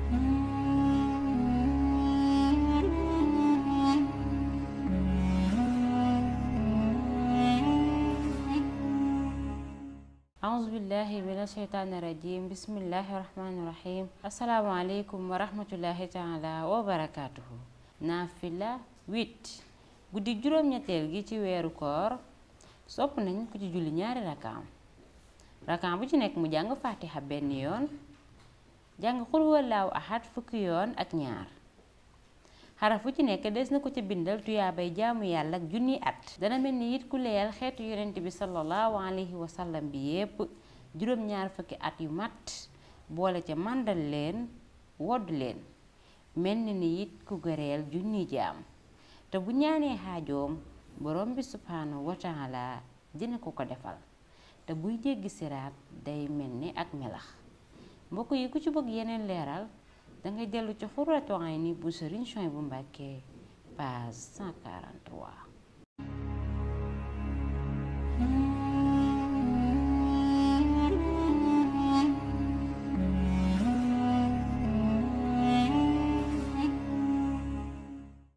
أعوذ بالله من الشيطان الرجيم بسم الله الرحمن الرحيم السلام عليكم ورحمة الله تعالى وبركاته naafila 8 guddi juróom-ñetteel gi ci weeru koor sopp nañ ko ci julli ñaari rakaam bu ci nekk mu jàng fatiha benn yoon jàng xul wallaahu ahad fukki yoon ak ñaar xaraf bu ci nekk des na ko ci bindal tuyaabay jaamu yàlla ak junni at dana mel ni it ku leyal xeetu yonent bi sallallahu alayhi wa sallam bi yépp juróom-ñaar fukki at yu mat boole ca màndal leen wodd leen mel ni it ku gëreel junni jaam te bu ñaanee xaajoom borom bi subhanahu wa taala dina ko defal te buy jéggi siraat day mel ni ak melax mbokk yi ku ci bëgg yeneen leeral dangay dellu ci Xurratu Ayni bu Sëriñ Suwaybu bu Mbàkke page 143